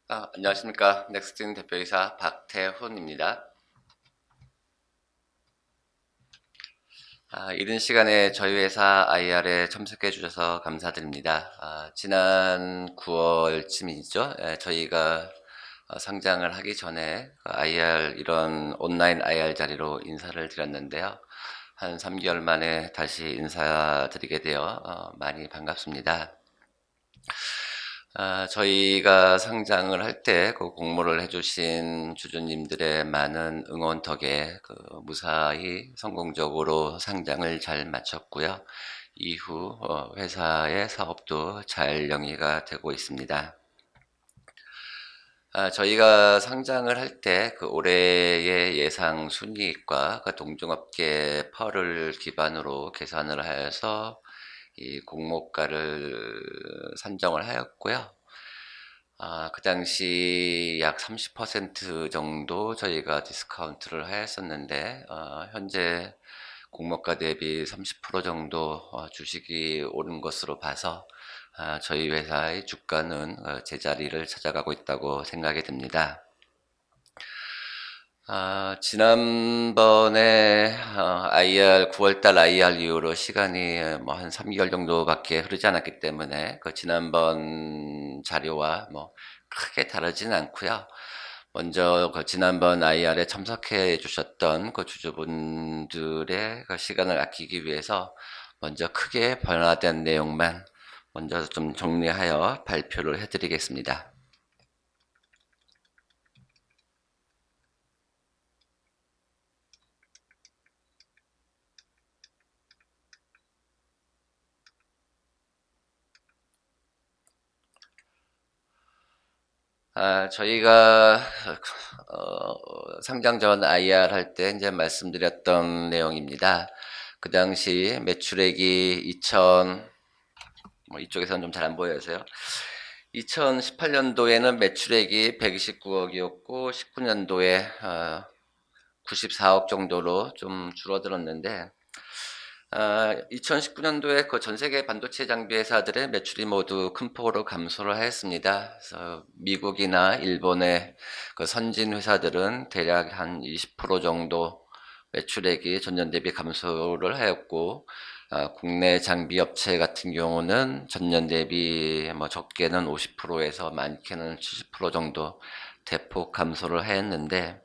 안녕하십니까. 넥스틴 대표이사 박태훈입니다. 이른 시간에 저희 회사 IR에 참석해 주셔서 감사드립니다. 지난 9월쯤이죠. 저희가 상장을 하기 전에 IR, 이런 온라인 IR 자리로 인사를 드렸는데요. 한 3개월 만에 다시 인사드리게 되어 많이 반갑습니다. 저희가 상장을 할 때 그 공모를 해주신 주주님들의 많은 응원 덕에 무사히 성공적으로 상장을 잘 마쳤고요. 이후 회사의 사업도 잘 영위가 되고 있습니다. 저희가 상장을 할 때 그 올해의 예상 순이익과 그 동종업계 펄을 기반으로 계산을 하여서 이 공모가를 산정을 하였고요. 그 당시 약 30% 정도 저희가 디스카운트를 하였었는데, 현재 공모가 대비 30% 정도 주식이 오른 것으로 봐서 저희 회사의 주가는 제자리를 찾아가고 있다고 생각이 듭니다. 지난번에 IR 9월달 IR 이후로 시간이 뭐 한 3개월 정도밖에 흐르지 않았기 때문에 그 지난번 자료와 뭐 크게 다르진 않고요. 먼저 그 지난번 IR에 참석해 주셨던 그 주주분들의 그 시간을 아끼기 위해서 먼저 크게 변화된 내용만 먼저 좀 정리하여 발표를 해드리겠습니다. 저희가 상장 전 IR 할 때 이제 말씀드렸던 내용입니다. 그 당시 매출액이 이쪽에서는 좀 잘 안 보여서요. 2018년도에는 매출액이 129억이었고 19년도에 94억 정도로 좀 줄어들었는데 2019년도에 그 전 세계 반도체 장비 회사들의 매출이 모두 큰 폭으로 감소를 하였습니다. 그래서 미국이나 일본의 그 선진 회사들은 대략 한 20% 정도 매출액이 전년 대비 감소를 하였고, 국내 장비 업체 같은 경우는 전년 대비 뭐 적게는 50%에서 많게는 70% 정도 대폭 감소를 하였는데,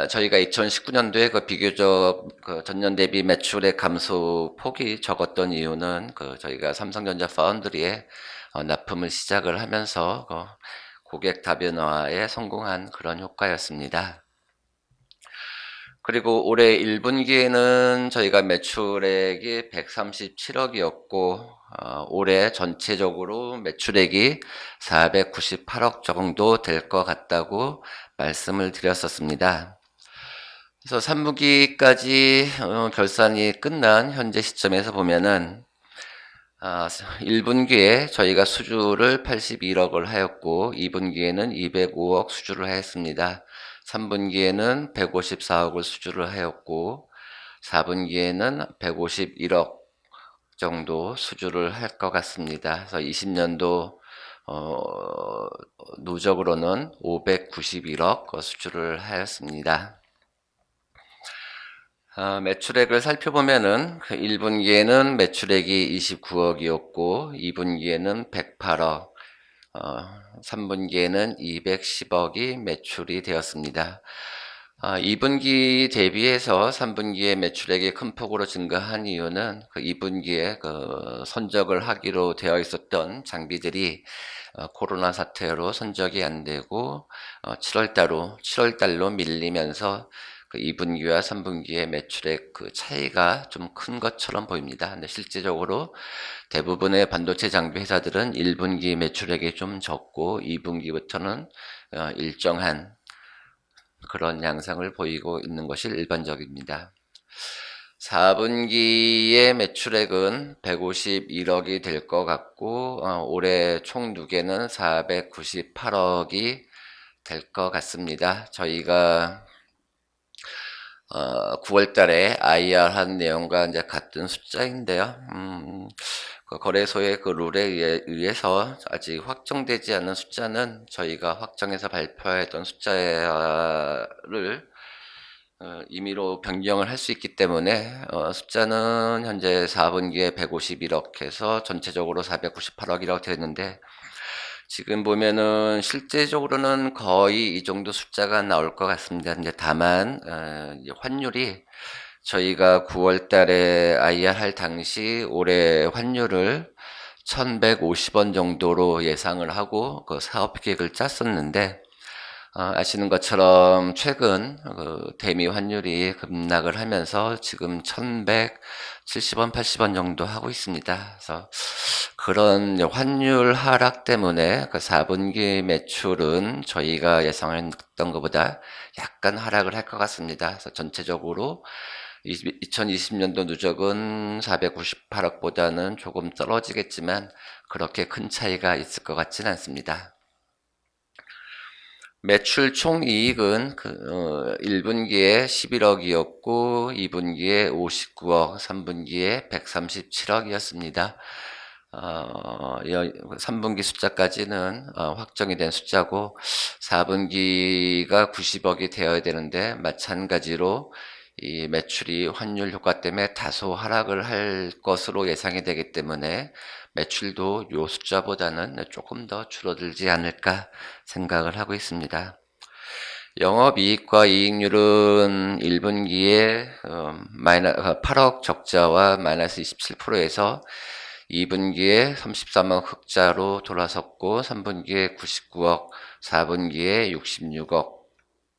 저희가 2019년도에 그 비교적 그 전년 대비 매출의 감소 폭이 적었던 이유는 저희가 삼성전자 파운드리에 납품을 시작을 하면서 고객 다변화에 성공한 그런 효과였습니다. 그리고 올해 1분기에는 저희가 매출액이 137억이었고 올해 전체적으로 매출액이 498억 정도 될 것 같다고 말씀을 드렸었습니다. 그래서 3분기까지 결산이 끝난 현재 시점에서 보면은 1분기에 저희가 수주를 81억을 하였고 2분기에는 205억 수주를 하였습니다. 3분기에는 154억을 수주를 하였고 4분기에는 151억 정도 수주를 할 것 같습니다. 그래서 20년도 누적으로는 591억 수주를 하였습니다. 매출액을 살펴보면은 1분기에는 매출액이 29억이었고 2분기에는 108억, 3분기에는 210억이 매출이 되었습니다. 2분기 대비해서 3분기에 매출액이 큰 폭으로 증가한 이유는 2분기에 선적을 하기로 되어 있었던 장비들이 코로나 사태로 선적이 안 되고 7월달로 밀리면서 2분기와 3분기의 매출액 차이가 좀 큰 것처럼 보입니다. 근데 실제적으로 대부분의 반도체 장비 회사들은 1분기 매출액이 좀 적고 2분기부터는 일정한 그런 양상을 보이고 있는 것이 일반적입니다. 4분기의 매출액은 151억이 될 것 같고 올해 총 누계는 498억이 될 것 같습니다. 저희가 9월 달에 IR 한 내용과 이제 같은 숫자인데요. 그 거래소의 그 룰에 의해서 아직 확정되지 않은 숫자는 저희가 확정해서 발표했던 숫자를 임의로 변경을 할 수 있기 때문에 숫자는 현재 4분기에 151억 해서 전체적으로 498억이라고 되어 있는데, 지금 보면은 실제적으로는 거의 이 정도 숫자가 나올 것 같습니다. 이제 다만 이제 환율이 저희가 9월 달에 IR 할 당시 올해 환율을 1150원 정도로 예상을 하고 그 사업 계획을 짰었는데, 아시는 것처럼 최근 그 대미 환율이 급락을 하면서 지금 1170원, 80원 정도 하고 있습니다. 그래서 그런 환율 하락 때문에 그 4분기 매출은 저희가 예상했던 것보다 약간 하락을 할 것 같습니다. 그래서 전체적으로 2020년도 누적은 498억보다는 조금 떨어지겠지만 그렇게 큰 차이가 있을 것 같지는 않습니다. 매출 총이익은 1분기에 11억이었고 2분기에 59억, 3분기에 137억이었습니다. 3분기 숫자까지는 확정이 된 숫자고 4분기가 90억이 되어야 되는데, 마찬가지로 이 매출이 환율 효과 때문에 다소 하락을 할 것으로 예상이 되기 때문에 매출도 요 숫자보다는 조금 더 줄어들지 않을까 생각을 하고 있습니다. 영업이익과 이익률은 1분기에 8억 적자와 마이너스 27%에서 2분기에 33억 흑자로 돌아섰고 3분기에 99억, 4분기에 66억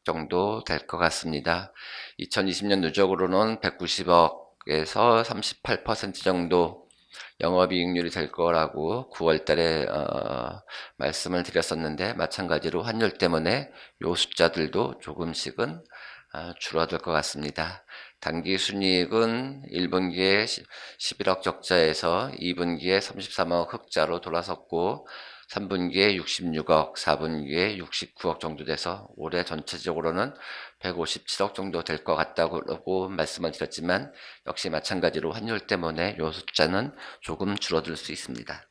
정도 될 것 같습니다. 2020년 누적으로는 190억에서 38% 정도 영업이익률이 될 거라고 9월 달에 말씀을 드렸었는데, 마찬가지로 환율 때문에 요 숫자들도 조금씩은 줄어들 것 같습니다. 당기순이익은 1분기에 11억 적자에서 2분기에 33억 흑자로 돌아섰고 3분기에 66억, 4분기에 69억 정도 돼서 올해 전체적으로는 157억 정도 될 것 같다고 말씀을 드렸지만, 역시 마찬가지로 환율 때문에 이 숫자는 조금 줄어들 수 있습니다.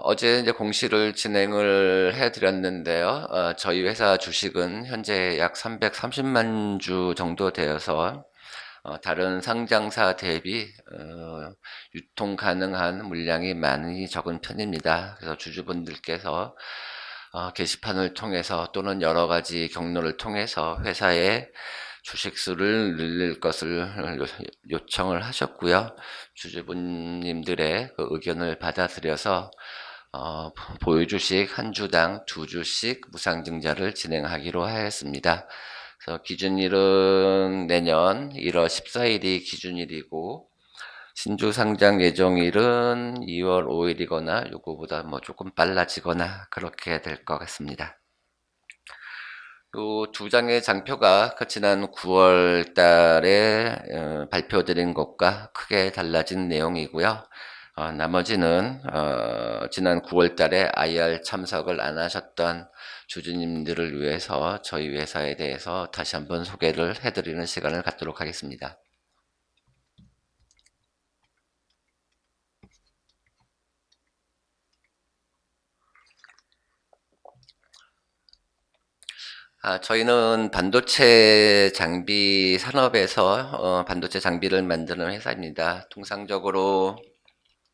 어제 이제 공시를 진행을 해드렸는데요. 저희 회사 주식은 현재 약 330만 주 정도 되어서 다른 상장사 대비 유통 가능한 물량이 많이 적은 편입니다. 그래서 주주분들께서 게시판을 통해서 또는 여러 가지 경로를 통해서 회사의 주식수를 늘릴 것을 요청을 하셨고요. 주주분님들의 그 의견을 받아들여서 보유주식 한 주당 2주씩 무상증자를 진행하기로 하였습니다. 그래서 기준일은 내년 1월 14일이 기준일이고, 신주 상장 예정일은 2월 5일이거나 요거보다 뭐 조금 빨라지거나 그렇게 될 것 같습니다. 요 두 장의 장표가 지난 9월 달에 발표드린 것과 크게 달라진 내용이고요. 나머지는 지난 9월 달에 IR 참석을 안 하셨던 주주님들을 위해서 저희 회사에 대해서 다시 한번 소개를 해드리는 시간을 갖도록 하겠습니다. 저희는 반도체 장비 산업에서 반도체 장비를 만드는 회사입니다. 통상적으로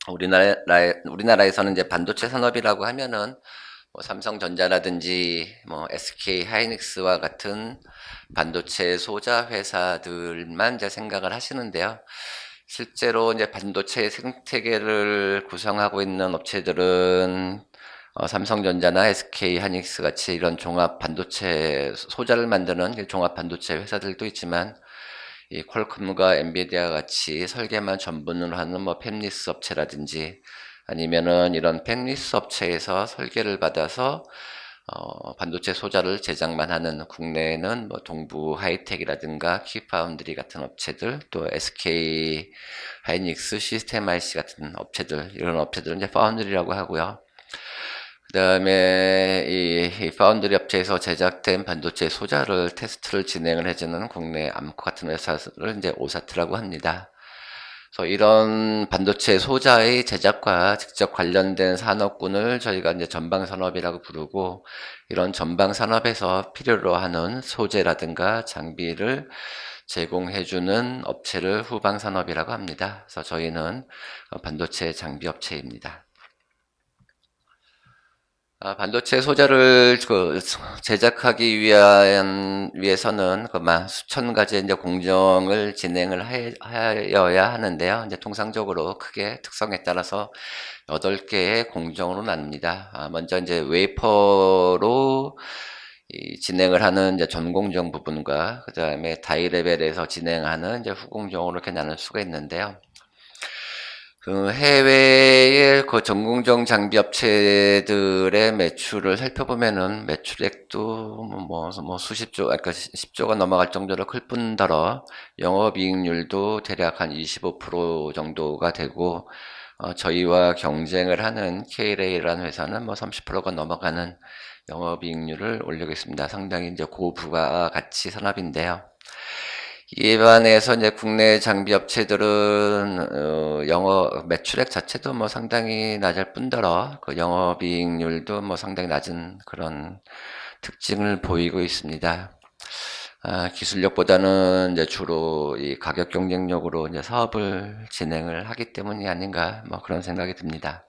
우리나라에서는 이제 반도체 산업이라고 하면은 뭐 삼성전자라든지 뭐 SK 하이닉스와 같은 반도체 소자 회사들만 이제 생각을 하시는데요. 실제로 이제 반도체 생태계를 구성하고 있는 업체들은 삼성전자나 SK 하이닉스 같이 이런 종합 반도체 소자를 만드는 종합 반도체 회사들도 있지만, 이 퀄컴과 엔비디아 같이 설계만 전문으로 하는 뭐 팹리스 업체라든지, 아니면은 이런 팹리스 업체에서 설계를 받아서 반도체 소자를 제작만 하는 국내에는 뭐 동부 하이텍이라든가 키파운드리 같은 업체들, 또 SK 하이닉스, 시스템 IC 같은 업체들, 이런 업체들은 이제 파운드리라고 하고요. 그 다음에 이 파운드리 업체에서 제작된 반도체 소자를 테스트를 진행을 해주는 국내 암코 같은 회사를 이제 오사트라고 합니다. 그래서 이런 반도체 소자의 제작과 직접 관련된 산업군을 저희가 이제 전방산업이라고 부르고, 이런 전방산업에서 필요로 하는 소재라든가 장비를 제공해주는 업체를 후방산업이라고 합니다. 그래서 저희는 반도체 장비 업체입니다. 반도체 소재를 제작하기 위해서는 수천 가지 이제 공정을 진행을 하여야 하는데요. 이제 통상적으로 크게 특성에 따라서 8개의 공정으로 나눕니다. 먼저 이제 웨이퍼로 진행을 하는 이제 전공정 부분과 그 다음에 다이 레벨에서 진행하는 이제 후공정으로 이렇게 나눌 수가 있는데요. 그 해외의 그 전공정 장비 업체들의 매출을 살펴보면은 매출액도 수십조, 그러니까 10조가 넘어갈 정도로 클 뿐더러 영업이익률도 대략 한 25% 정도가 되고, 저희와 경쟁을 하는 KLA라는 회사는 30%가 넘어가는 영업이익률을 올리고 있습니다. 상당히 이제 고부가 가치 산업인데요. 이에 반해서 이제 국내 장비 업체들은 영업 매출액 자체도 상당히 낮을 뿐더러 그 영업이익률도 상당히 낮은 그런 특징을 보이고 있습니다. 기술력보다는 이제 주로 이 가격 경쟁력으로 이제 사업을 진행을 하기 때문이 아닌가 그런 생각이 듭니다.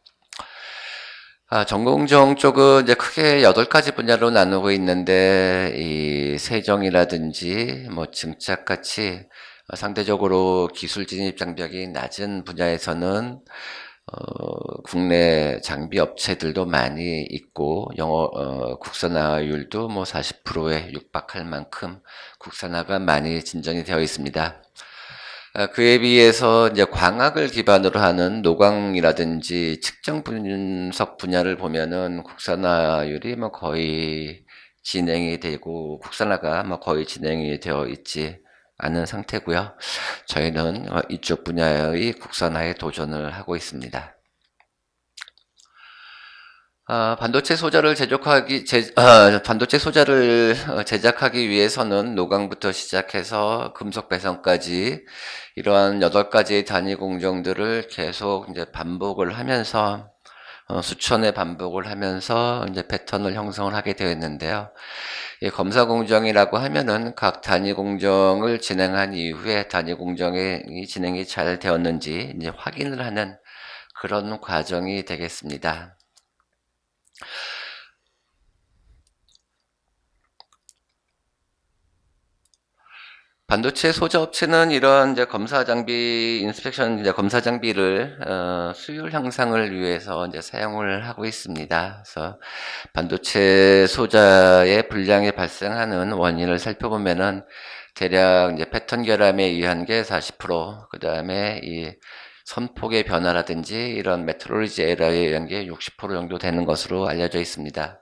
전공정 쪽은 이제 크게 8가지 분야로 나누고 있는데, 이 세정이라든지 증착같이 상대적으로 기술 진입 장벽이 낮은 분야에서는 국내 장비 업체들도 많이 있고, 국산화율도 40%에 육박할 만큼 국산화가 많이 진전이 되어 있습니다. 그에 비해서 이제 광학을 기반으로 하는 노광이라든지 측정 분석 분야를 보면은 국산화율이 거의 진행이 되고, 국산화가 거의 진행이 되어 있지 않은 상태고요. 저희는 이쪽 분야의 국산화에 도전을 하고 있습니다. 반도체 소자를 제작하기 위해서는 노광부터 시작해서 금속 배선까지 이러한 8가지의 단위 공정들을 계속 이제 반복을 하면서 수천의 반복을 하면서 이제 패턴을 형성을 하게 되어 있는데요. 검사 공정이라고 하면은 각 단위 공정을 진행한 이후에 단위 공정이 진행이 잘 되었는지 이제 확인을 하는 그런 과정이 되겠습니다. 반도체 소자 업체는 이런 이제 검사 장비, 이제 검사 장비를 수율 향상을 위해서 이제 사용을 하고 있습니다. 그래서 반도체 소자의 불량이 발생하는 원인을 살펴보면은 대략 이제 패턴 결함에 의한 게 40%, 그 다음에 이 선폭의 변화라든지 이런 메트롤로지 에러에 의한 게 60% 정도 되는 것으로 알려져 있습니다.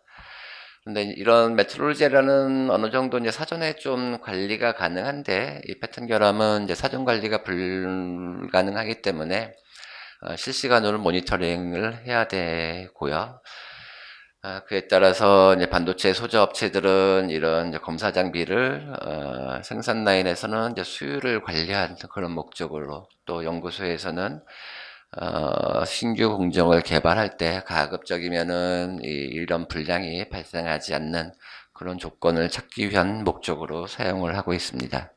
근데 이런 메트롤로지라는 어느 정도 이제 사전에 좀 관리가 가능한데, 이 패턴 결함은 이제 사전 관리가 불가능하기 때문에 실시간으로 모니터링을 해야 되고요. 그에 따라서 이제 반도체 소자 업체들은 이런 이제 검사 장비를 생산 라인에서는 이제 수율을 관리하는 그런 목적으로, 또 연구소에서는 신규 공정을 개발할 때 가급적이면은 이런 불량이 발생하지 않는 그런 조건을 찾기 위한 목적으로 사용을 하고 있습니다.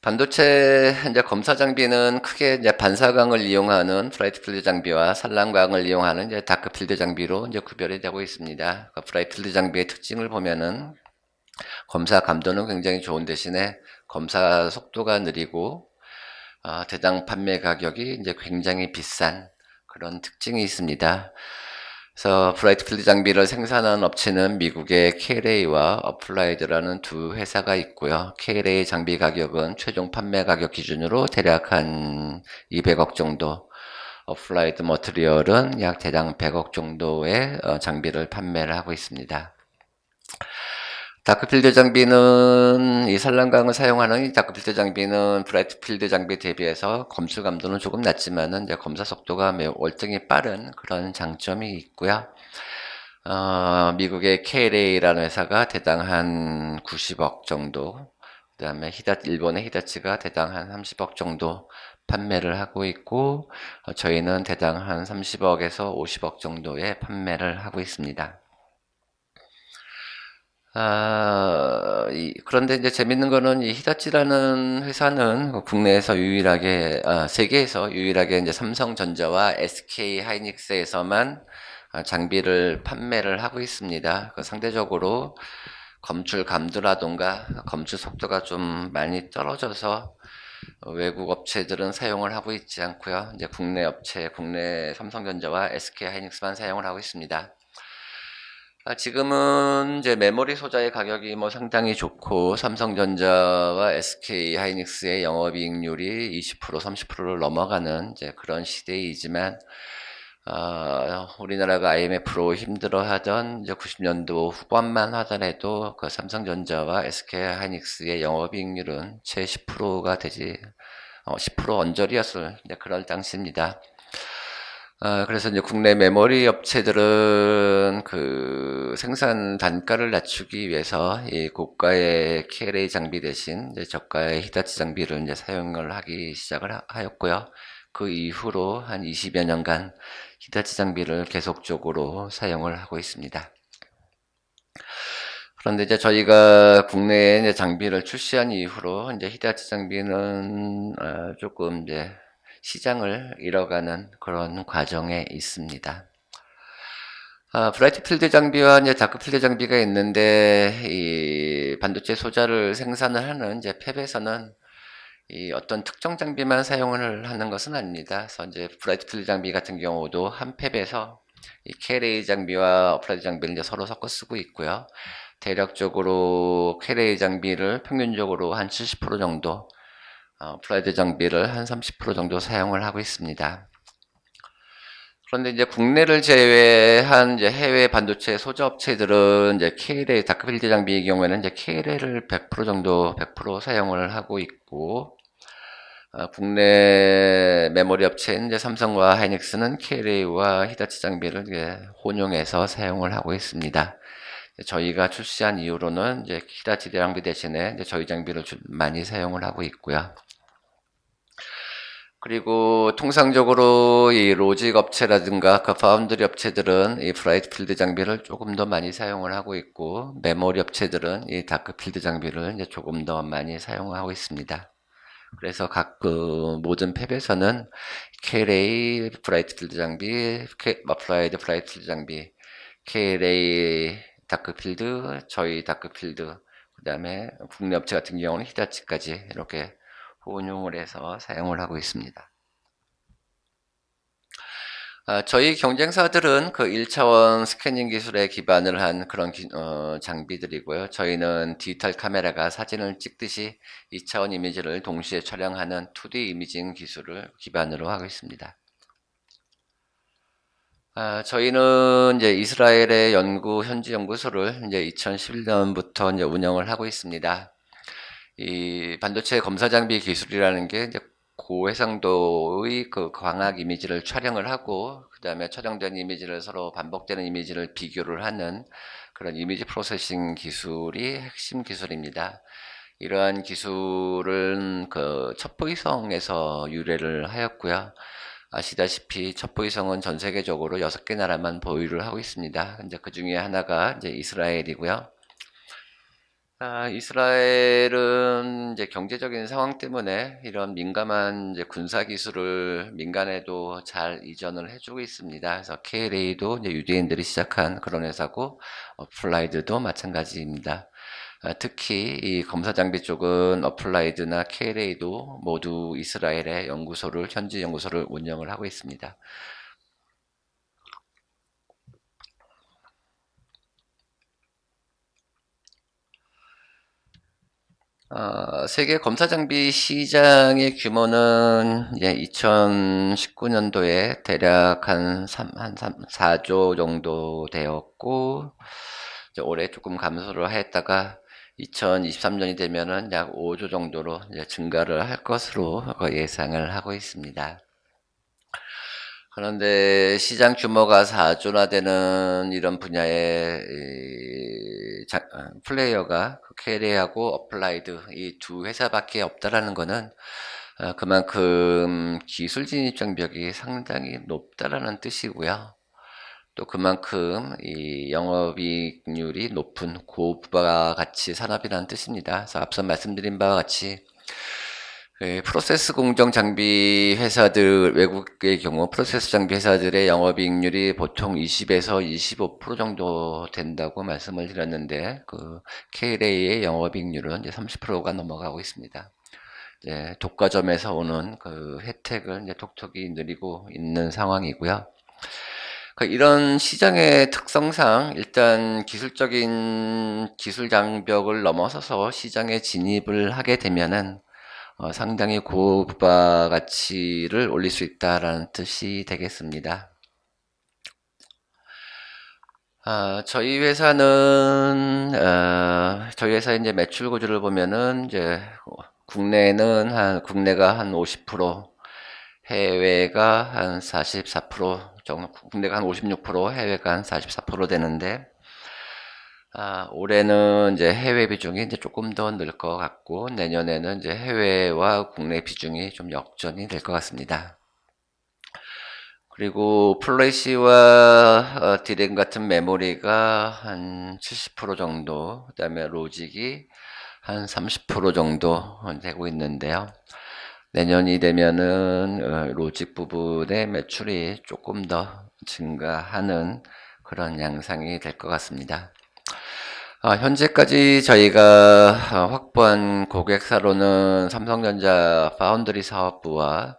반도체 이제 검사 장비는 크게 이제 반사광을 이용하는 브라이트 필드 장비와 산란광을 이용하는 이제 다크 필드 장비로 이제 구별이 되고 있습니다. 그 브라이트 필드 장비의 특징을 보면은 검사 감도는 굉장히 좋은 대신에 검사 속도가 느리고 대당 판매 가격이 이제 굉장히 비싼 그런 특징이 있습니다. 그래서 브라이트 필드 장비를 생산하는 업체는 미국의 KLA와 어플라이드라는 두 회사가 있고요. KLA 장비 가격은 최종 판매 가격 기준으로 대략 한 200억 정도, 어플라이드 머티리얼은 약 대당 100억 정도의 장비를 판매를 하고 있습니다. 다크필드 장비는 이 산란광을 사용하는 이 다크필드 장비는 브라이트 필드 장비 대비해서 검출 감도는 조금 낮지만은 이제 검사 속도가 매우 월등히 빠른 그런 장점이 있고요. 미국의 KLA라는 회사가 대당 한 90억 정도, 그 다음에 일본의 히다치가 대당 한 30억 정도 판매를 하고 있고, 저희는 대당 한 30억에서 50억 정도의 판매를 하고 있습니다. 그런데 이제 재밌는 거는 이 히다치라는 회사는 국내에서 유일하게, 세계에서 유일하게 이제 삼성전자와 SK 하이닉스에서만 장비를 판매를 하고 있습니다. 상대적으로 검출 감도라던가 검출 속도가 좀 많이 떨어져서 외국 업체들은 사용을 하고 있지 않고요. 이제 국내 업체, 국내 삼성전자와 SK 하이닉스만 사용을 하고 있습니다. 지금은 이제 메모리 소자의 가격이 뭐 상당히 좋고, 삼성전자와 SK 하이닉스의 영업이익률이 20%, 30%를 넘어가는 이제 그런 시대이지만, 우리나라가 IMF로 힘들어하던 이제 90년도 후반만 하더라도 그 삼성전자와 SK 하이닉스의 영업이익률은 채 10%가 되지, 10% 언저리였을 이제 그럴 당시입니다. 그래서 이제 국내 메모리 업체들은 그 생산 단가를 낮추기 위해서 이 고가의 KLA 장비 대신 이제 저가의 히타치 장비를 이제 사용을 하기 시작을 하였고요. 그 이후로 한 20여 년간 히타치 장비를 계속적으로 사용을 하고 있습니다. 그런데 이제 저희가 국내에 이제 장비를 출시한 이후로 이제 히타치 장비는 조금 이제 시장을 잃어가는 그런 과정에 있습니다. 브라이트 필드 장비와 이제 다크 필드 장비가 있는데, 이 반도체 소자를 생산을 하는 이제 팹에서는 이 어떤 특정 장비만 사용을 하는 것은 아닙니다. 그래서 이제 브라이트 필드 장비 같은 경우도 한 팹에서 이 KLA 장비와 어플라이드 장비를 이제 서로 섞어 쓰고 있고요. 대략적으로 KLA 장비를 평균적으로 한 70% 정도, 어플라이드 장비를 한 30% 정도 사용을 하고 있습니다. 그런데 이제 국내를 제외한 이제 해외 반도체 소자 업체들은 이제 KLA 다크필드 장비의 경우에는 이제 KLA를 100% 정도 100% 사용을 하고 있고, 국내 메모리 업체인 이제 삼성과 하이닉스는 KLA와 히다치 장비를 이제 혼용해서 사용을 하고 있습니다. 저희가 출시한 이후로는 이제 히다치 장비 대신에 이제 저희 장비를 많이 사용을 하고 있고요. 그리고 통상적으로 이 로직 업체라든가 그 파운드리 업체들은 이 브라이트 필드 장비를 조금 더 많이 사용을 하고 있고, 메모리 업체들은 이 다크 필드 장비를 이제 조금 더 많이 사용하고 있습니다. 그래서 각 그 모든 팹에서는 KLA 브라이트 필드 장비, 어플라이드 브라이트 필드 장비, KLA 다크 필드, 저희 다크 필드, 그 다음에 국내 업체 같은 경우는 히다치까지 이렇게 혼용을 해서 사용을 하고 있습니다. 저희 경쟁사들은 그 1차원 스캐닝 기술에 기반을 한 그런 장비들이고요. 저희는 디지털 카메라가 사진을 찍듯이 2차원 이미지를 동시에 촬영하는 2D 이미징 기술을 기반으로 하고 있습니다. 저희는 이제 이스라엘의 현지 연구소를 이제 2011년부터 이제 운영을 하고 있습니다. 이 반도체 검사 장비 기술이라는 게 이제 고해상도의 그 광학 이미지를 촬영을 하고, 그 다음에 촬영된 이미지를 서로 반복되는 이미지를 비교를 하는 그런 이미지 프로세싱 기술이 핵심 기술입니다. 이러한 기술은 그 첩보위성에서 유래를 하였고요. 아시다시피 첩보위성은 전 세계적으로 6개 나라만 보유를 하고 있습니다. 이제 그 중에 하나가 이제 이스라엘이고요. 이스라엘은 이제 경제적인 상황 때문에 이런 민감한 이제 군사 기술을 민간에도 잘 이전을 해주고 있습니다. 그래서 KLA도 이제 유대인들이 시작한 그런 회사고, 어플라이드도 마찬가지입니다. 특히 이 검사 장비 쪽은 어플라이드나 KLA도 모두 이스라엘의 현지 연구소를 운영을 하고 있습니다. 세계 검사 장비 시장의 규모는 이제 2019년도에 대략 한 4조 정도 되었고, 이제 올해 조금 감소를 했다가 2023년이 되면은 약 5조 정도로 이제 증가를 할 것으로 예상을 하고 있습니다. 그런데 시장 규모가 4조나 되는 이런 분야의 플레이어가 캐리하고 어플라이드 이 두 회사밖에 없다라는 거는 그만큼 기술 진입 장벽이 상당히 높다라는 뜻이고요. 또 그만큼 이 영업이익률이 높은 고부가가치 산업이라는 뜻입니다. 그래서 앞서 말씀드린 바와 같이 프로세스 공정 장비 회사들, 외국의 경우 프로세스 장비 회사들의 영업이익률이 보통 20에서 25% 정도 된다고 말씀을 드렸는데, KLA의 영업이익률은 이제 30%가 넘어가고 있습니다. 독과점에서 오는 그 혜택을 이제 톡톡히 누리고 있는 상황이고요. 이런 시장의 특성상 일단 기술적인 기술 장벽을 넘어서서 시장에 진입을 하게 되면은 상당히 고부가 가치를 올릴 수 있다라는 뜻이 되겠습니다. 저희 회사 이제 매출 구조를 보면은 이제 국내가 한 50%, 해외가 한 44% 정도, 국내가 한 56%, 해외가 한 44% 되는데, 올해는 이제 해외 비중이 이제 조금 더 늘 것 같고, 내년에는 이제 해외와 국내 비중이 좀 역전이 될 것 같습니다. 그리고 플래시와 디램 같은 메모리가 한 70% 정도, 그 다음에 로직이 한 30% 정도 되고 있는데요. 내년이 되면은 로직 부분의 매출이 조금 더 증가하는 그런 양상이 될 것 같습니다. 현재까지 저희가 확보한 고객사로는 삼성전자 파운드리 사업부와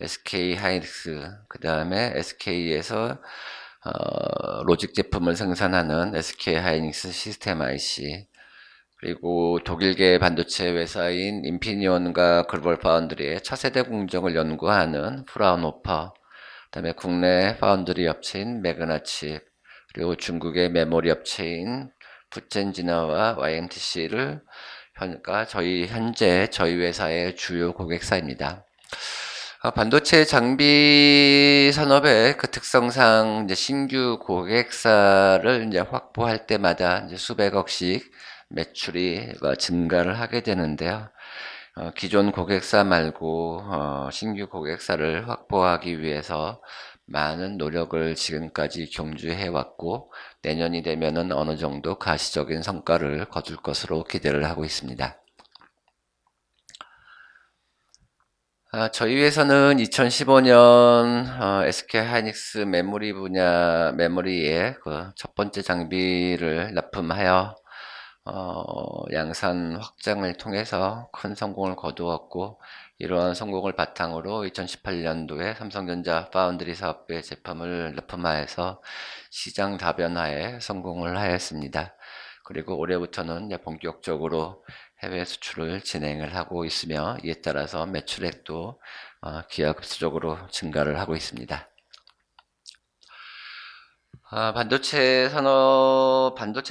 SK 하이닉스, 그 다음에 SK에서 로직 제품을 생산하는 SK 하이닉스 시스템 IC, 그리고 독일계 반도체 회사인 인피니온과 글로벌 파운드리의 차세대 공정을 연구하는 프라운호퍼, 그다음에 국내 파운드리 업체인 매그나칩, 그리고 중국의 메모리 업체인 푸젠지나와 YMTC를 현재 저희 회사의 주요 고객사입니다. 반도체 장비 산업의 그 특성상 이제 신규 고객사를 이제 확보할 때마다 이제 수백억씩 매출이 증가를 하게 되는데요. 기존 고객사 말고 신규 고객사를 확보하기 위해서 많은 노력을 지금까지 경주해 왔고, 내년이 되면은 어느 정도 가시적인 성과를 거둘 것으로 기대를 하고 있습니다. 저희 회사는 2015년 SK 하이닉스 메모리 분야 메모리의 그 첫 번째 장비를 납품하여 양산 확장을 통해서 큰 성공을 거두었고, 이러한 성공을 바탕으로 2018년도에 삼성전자 파운드리 사업부의 제품을 납품하여서 시장 다변화에 성공을 하였습니다. 그리고 올해부터는 이제 본격적으로 해외 수출을 진행을 하고 있으며, 이에 따라서 매출액도 기하급수적으로 증가를 하고 있습니다. 반도체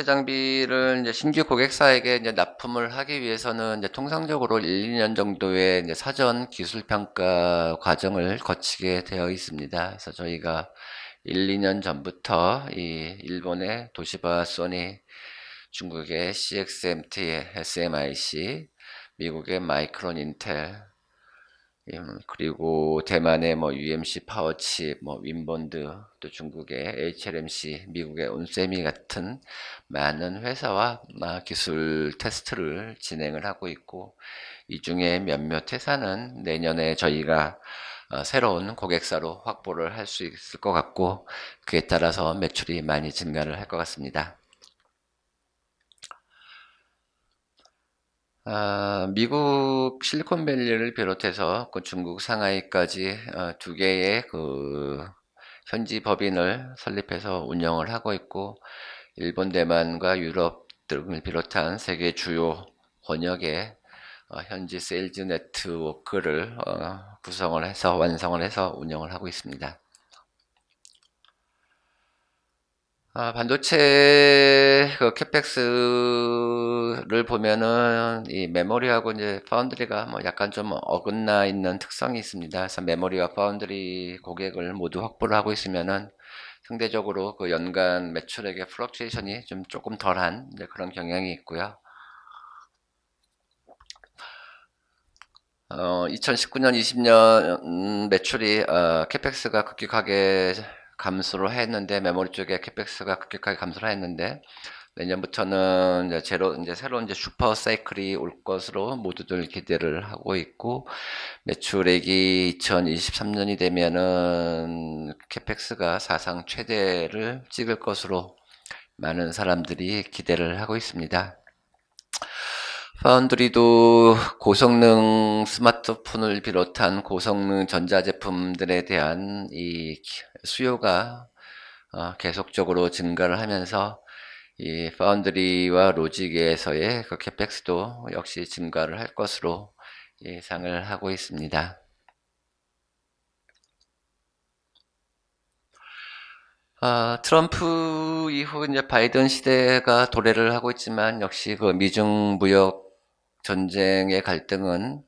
장비를 이제 신규 고객사에게 이제 납품을 하기 위해서는 이제 통상적으로 1, 2년 정도의 이제 사전 기술 평가 과정을 거치게 되어 있습니다. 그래서 저희가 1, 2년 전부터 이 일본의 도시바 소니, 중국의 CXMT, SMIC, 미국의 마이크론 인텔, 그리고 대만의 뭐 UMC 파워칩, 뭐 윈본드, 또 중국의 HLMC, 미국의 온세미 같은 많은 회사와 기술 테스트를 진행을 하고 있고, 이 중에 몇몇 회사는 내년에 저희가 새로운 고객사로 확보를 할 수 있을 것 같고, 그에 따라서 매출이 많이 증가를 할 것 같습니다. 미국 실리콘밸리를 비롯해서 그 중국 상하이까지 두 개의 그 현지 법인을 설립해서 운영을 하고 있고, 일본, 대만과 유럽 등을 비롯한 세계 주요 권역의 현지 세일즈 네트워크를 구성을 해서 완성을 해서 운영을 하고 있습니다. 반도체 그 캐펙스를 보면은 이 메모리하고 이제 파운드리가 뭐 약간 좀 어긋나 있는 특성이 있습니다. 그래서 메모리와 파운드리 고객을 모두 확보를 하고 있으면은 상대적으로 그 연간 매출액의 플럭추에이션이 좀 조금 덜한 이제 그런 경향이 있고요. 2019년, 20년 매출이 캐펙스가 급격하게 감소를 했는데 메모리 쪽에 캐펙스가 급격하게 감소를 했는데 내년부터는 이제 새로운 이제 슈퍼 사이클이 올 것으로 모두들 기대를 하고 있고 매출액이 2023년이 되면은 캐펙스가 사상 최대를 찍을 것으로 많은 사람들이 기대를 하고 있습니다. 파운드리도 고성능 스마트폰을 비롯한 고성능 전자제품들에 대한 이 수요가 계속적으로 증가를 하면서 이 파운드리와 로직에서의 그 캐펙스도 역시 증가를 할 것으로 예상을 하고 있습니다. 트럼프 이후 이제 바이든 시대가 도래를 하고 있지만 역시 그 미중 무역 전쟁의 갈등은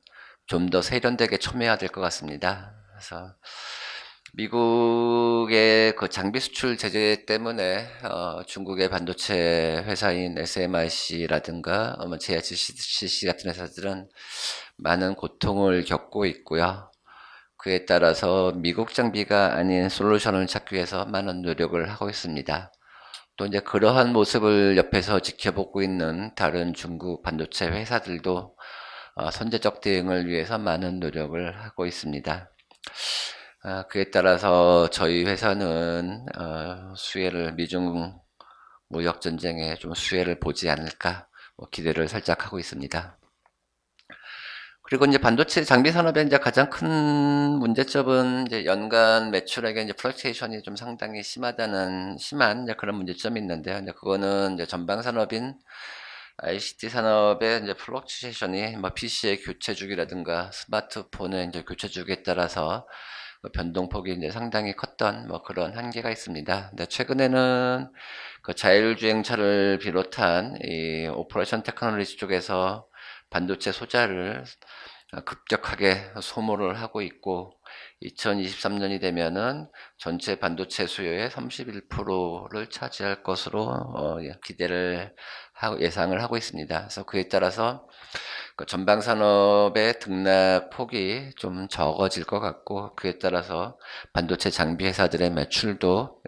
좀 더 세련되게 첨예화될 것 같습니다. 그래서 미국의 그 장비 수출 제재 때문에 중국의 반도체 회사인 SMIC라든가 JHCC 같은 회사들은 많은 고통을 겪고 있고요. 그에 따라서 미국 장비가 아닌 솔루션을 찾기 위해서 많은 노력을 하고 있습니다. 또 이제 그러한 모습을 옆에서 지켜보고 있는 다른 중국 반도체 회사들도 선제적 대응을 위해서 많은 노력을 하고 있습니다. 그에 따라서 저희 회사는 미중 무역 전쟁에 좀 수혜를 보지 않을까 기대를 살짝 하고 있습니다. 그리고 이제 반도체 장비 산업의 이제 가장 큰 문제점은 이제 연간 매출액의 이제 플럭추에이션이 좀 상당히 심한 이제 그런 문제점이 있는데요. 이제 그거는 이제 전방 산업인 ICT 산업의 이제 플럭추에이션이 뭐 PC의 교체 주기라든가 스마트폰의 이제 교체 주기에 따라서 그 변동폭이 이제 상당히 컸던 뭐 그런 한계가 있습니다. 근데 최근에는 그 자율주행차를 비롯한 이 오퍼레이션 테크놀로지 쪽에서 반도체 소자를 급격하게 소모를 하고 있고 2023년이 되면은 전체 반도체 수요의 31%를 차지할 것으로 예상을 하고 있습니다. 그래서 그에 따라서 그 전방 산업의 등락폭이 좀 적어질 것 같고 그에 따라서 반도체 장비 회사들의 매출도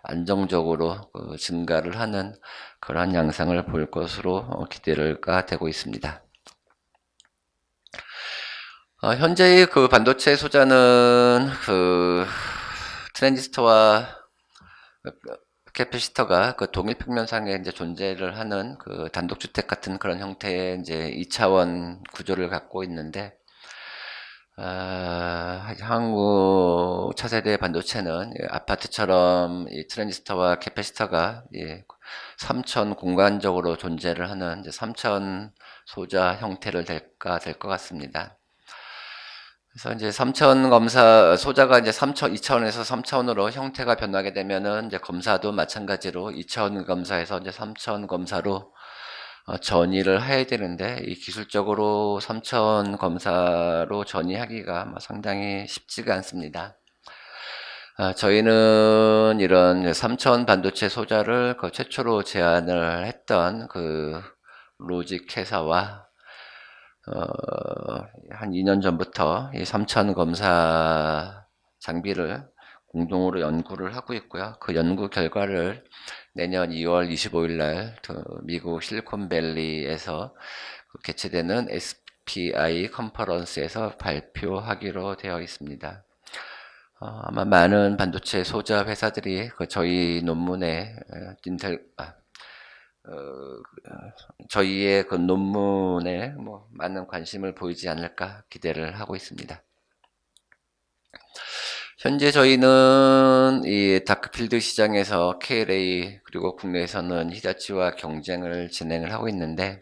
안정적으로 증가를 하는 그런 양상을 볼 것으로 기대가 되고 있습니다. 현재의 그 반도체 소자는 그 트랜지스터와 캐패시터가 그 동일 평면상에 이제 존재를 하는 그 단독주택 같은 그런 형태의 이제 2차원 구조를 갖고 있는데, 한국 차세대 반도체는 아파트처럼 이 트랜지스터와 캐패시터가 3천 공간적으로 존재를 하는 이제 3천 소자 형태를 될 것 같습니다. 그래서 이제 3차원 검사, 소자가 이제 2차원에서 3차원으로 형태가 변하게 되면은 이제 검사도 마찬가지로 2차원 검사에서 이제 3차원 검사로 전이를 해야 되는데, 이 기술적으로 3차원 검사로 전이하기가 상당히 쉽지가 않습니다. 저희는 이런 3차원 반도체 소자를 그 최초로 제안을 했던 그 로직 회사와 한 2년 전부터 이 3천 검사 장비를 공동으로 연구를 하고 있고요. 그 연구 결과를 내년 2월 25일 날 미국 실리콘밸리에서 개최되는 SPI 컨퍼런스에서 발표하기로 되어 있습니다. 아마 많은 반도체 소자 회사들이 저희 논문에 저희의 그 논문에 뭐 많은 관심을 보이지 않을까 기대를 하고 있습니다. 현재 저희는 이 다크필드 시장에서 KLA 그리고 국내에서는 히다치와 경쟁을 진행을 하고 있는데,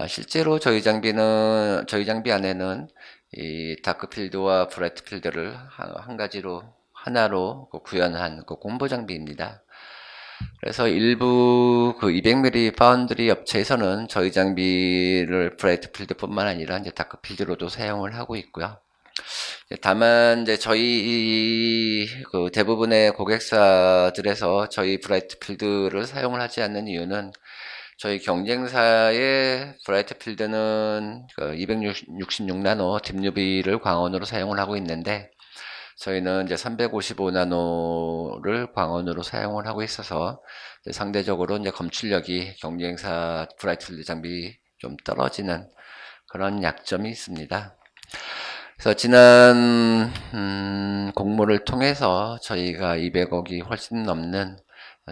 실제로 저희 장비 안에는 이 다크필드와 브라이트필드를 하나로 구현한 그 공보 장비입니다. 그래서 일부 그 200mm 파운드리 업체에서는 저희 장비를 브라이트 필드뿐만 아니라 이제 다크 필드로도 사용을 하고 있고요. 다만 이제 저희 그 대부분의 고객사들에서 저희 브라이트 필드를 사용을 하지 않는 이유는 저희 경쟁사의 브라이트 필드는 그 266나노 딥유비를 광원으로 사용을 하고 있는데 저희는 이제 355나노를 광원으로 사용을 하고 있어서 이제 상대적으로 이제 검출력이 경쟁사 브라이트 필드 장비 좀 떨어지는 그런 약점이 있습니다. 그래서 지난 공모를 통해서 저희가 200억이 훨씬 넘는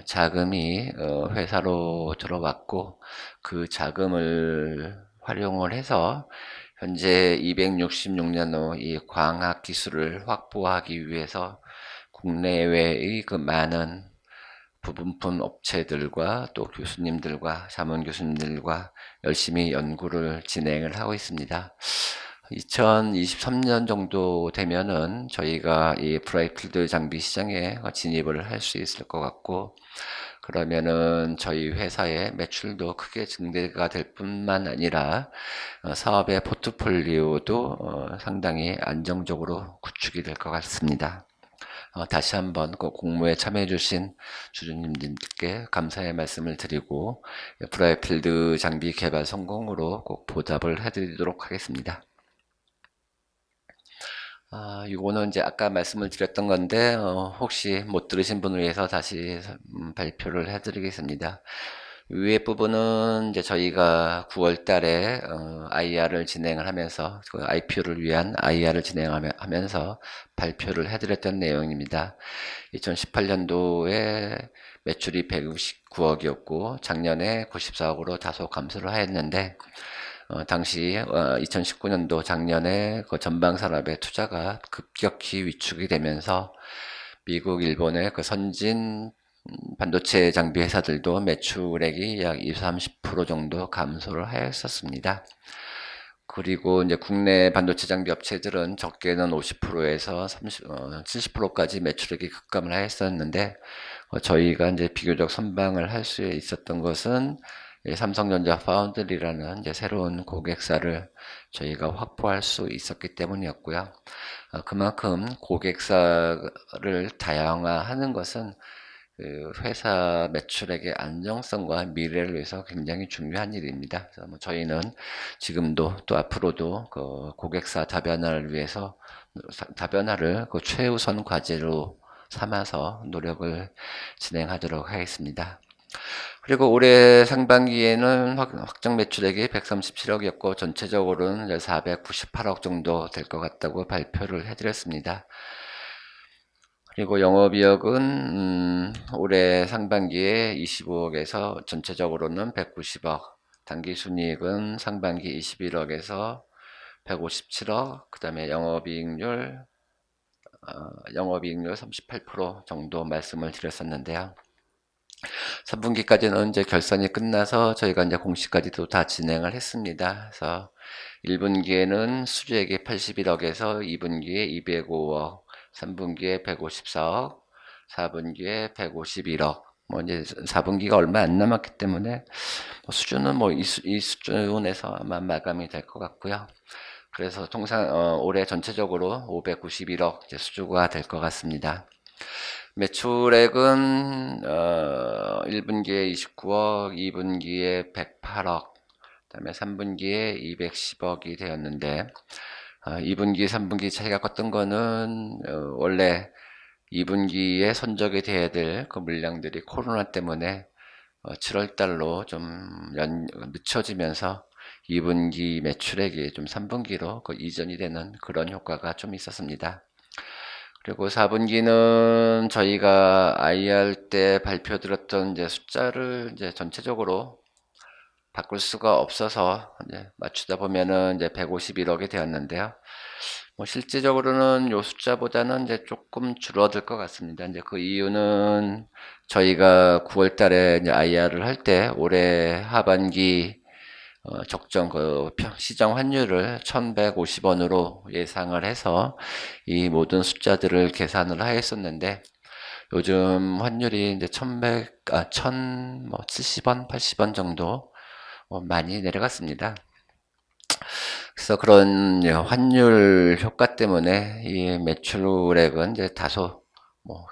자금이 회사로 들어왔고 그 자금을 활용을 해서 현재 266년도 이 광학 기술을 확보하기 위해서 국내외의 그 많은 부분품 업체들과 또 교수님들과 자문 교수님들과 열심히 연구를 진행을 하고 있습니다. 2023년 정도 되면은 저희가 이 브라이트필드 장비 시장에 진입을 할 수 있을 것 같고, 그러면은 저희 회사의 매출도 크게 증대가 될 뿐만 아니라 사업의 포트폴리오도 상당히 안정적으로 구축이 될 것 같습니다. 다시 한번 그 공모에 참여해주신 주주님들께 감사의 말씀을 드리고 브라이트필드 장비 개발 성공으로 꼭 보답을 해드리도록 하겠습니다. 이거는 이제 아까 말씀을 드렸던 건데, 혹시 못 들으신 분을 위해서 다시 발표를 해드리겠습니다. 위에 부분은 이제 저희가 9월 달에 IR을 진행을 하면서, 그 IPO를 위한 IR을 진행하면서 발표를 해드렸던 내용입니다. 2018년도에 매출이 169억이었고, 작년에 94억으로 다소 감소를 하였는데, 당시 2019년도 작년에 그 전방 산업의 투자가 급격히 위축이 되면서 미국, 일본의 그 선진 반도체 장비 회사들도 매출액이 약 20, 30% 정도 감소를 하였었습니다. 그리고 이제 국내 반도체 장비 업체들은 적게는 50%에서 70%까지 매출액이 급감을 하였었는데 저희가 이제 비교적 선방을 할 수 있었던 것은 삼성전자 파운드리라는 이제 새로운 고객사를 저희가 확보할 수 있었기 때문이었고요. 그만큼 고객사를 다양화하는 것은 그 회사 매출액의 안정성과 미래를 위해서 굉장히 중요한 일입니다. 그래서 뭐 저희는 지금도 또 앞으로도 그 고객사 다변화를 위해서 다변화를 그 최우선 과제로 삼아서 노력을 진행하도록 하겠습니다. 그리고 올해 상반기에는 확정 매출액이 137억이었고 전체적으로는 498억 정도 될 것 같다고 발표를 해드렸습니다. 그리고 영업이익은 올해 상반기에 25억에서 전체적으로는 190억, 당기순이익은 상반기 21억에서 157억, 그 다음에 영업이익률 38% 정도 말씀을 드렸었는데요. 3분기까지는 이제 결산이 끝나서 저희가 이제 공시까지도 다 진행을 했습니다. 그래서 1분기에는 수주액이 81억에서 2분기에 205억, 3분기에 154억, 4분기에 151억. 뭐 이제 4분기가 얼마 안 남았기 때문에 수준은 뭐 이 수준에서 아마 마감이 될 것 같고요. 그래서 통상 올해 전체적으로 591억 이제 수주가 될 것 같습니다. 매출액은 1분기에 29억, 2분기에 108억, 그다음에 3분기에 210억이 되었는데 2분기, 3분기 차이가 컸던 거는 원래 2분기에 선적이 돼야 될 그 물량들이 코로나 때문에 7월 달로 좀 늦춰지면서 2분기 매출액이 좀 3분기로 그 이전이 되는 그런 효과가 좀 있었습니다. 그리고 4분기는 저희가 IR 때 발표드렸던 이제 숫자를 이제 전체적으로 바꿀 수가 없어서 이제 맞추다 보면은 이제 151억이 되었는데요. 뭐 실질적으로는 요 숫자보다는 이제 조금 줄어들 것 같습니다. 이제 그 이유는 저희가 9월 달에 이제 IR을 할 때 올해 하반기 적정 그 시장 환율을 1150원으로 예상을 해서 이 모든 숫자들을 계산을 하였었는데 요즘 환율이 이제 1070원, 80원 정도 많이 내려갔습니다. 그래서 그런 환율 효과 때문에 이 매출액은 이제 다소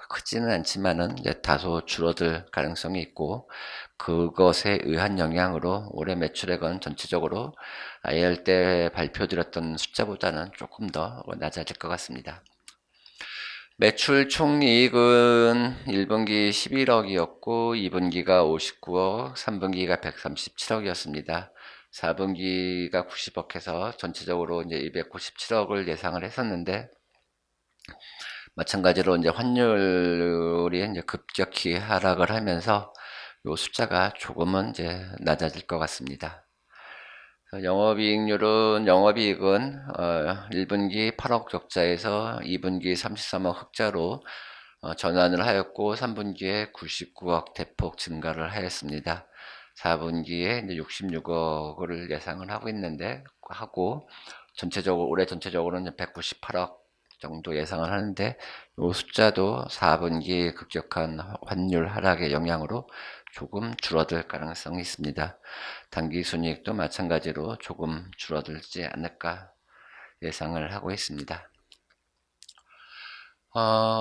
크지는 않지만은 이제 다소 줄어들 가능성이 있고, 그것에 의한 영향으로 올해 매출액은 전체적으로 IR 때 발표드렸던 숫자보다는 조금 더 낮아질 것 같습니다. 매출 총이익은 1분기 11억이었고 2분기가 59억, 3분기가 137억이었습니다. 4분기가 90억 해서 전체적으로 이제 297억을 예상을 했었는데, 마찬가지로 이제 환율이 이제 급격히 하락을 하면서 요 숫자가 조금은 이제 낮아질 것 같습니다. 영업이익은 1분기 8억 적자에서 2분기 33억 흑자로 전환을 하였고, 3분기에 99억 대폭 증가를 하였습니다. 4분기에 이제 66억을 예상을 하고 있는데, 올해 전체적으로는 198억 정도 예상을 하는데, 이 숫자도 4분기 급격한 환율 하락의 영향으로 조금 줄어들 가능성이 있습니다. 당기순이익도 마찬가지로 조금 줄어들지 않을까 예상을 하고 있습니다.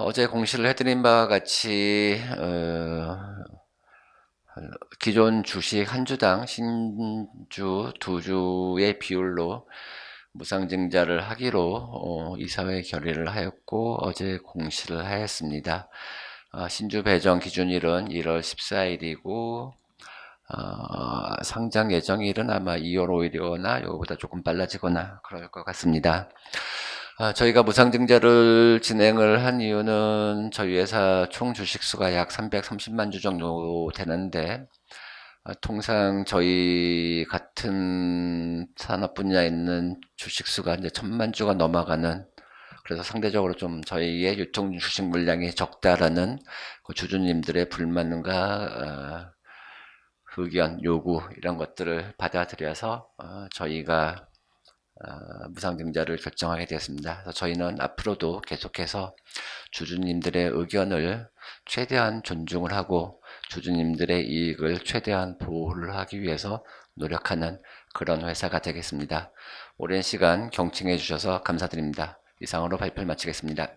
어제 공시를 해드린 바와 같이 기존 주식 한 주당 신주 두 주의 비율로 무상증자를 하기로 이사회 결의를 하였고, 어제 공시를 하였습니다. 신주 배정 기준일은 1월 14일이고 상장 예정일은 아마 2월 5일이거나 이거보다 조금 빨라지거나 그럴 것 같습니다. 저희가 무상증자를 진행을 한 이유는 저희 회사 총 주식수가 약 330만 주 정도 되는데, 통상 저희 같은 산업 분야에 있는 주식수가 이제 1000만 주가 넘어가는, 그래서 상대적으로 좀 저희의 유통 주식 물량이 적다라는 그 주주님들의 불만과 의견, 요구 이런 것들을 받아들여서 저희가 무상증자를 결정하게 되었습니다. 그래서 저희는 앞으로도 계속해서 주주님들의 의견을 최대한 존중을 하고 주주님들의 이익을 최대한 보호를 하기 위해서 노력하는 그런 회사가 되겠습니다. 오랜 시간 경청해 주셔서 감사드립니다. 이상으로 발표를 마치겠습니다.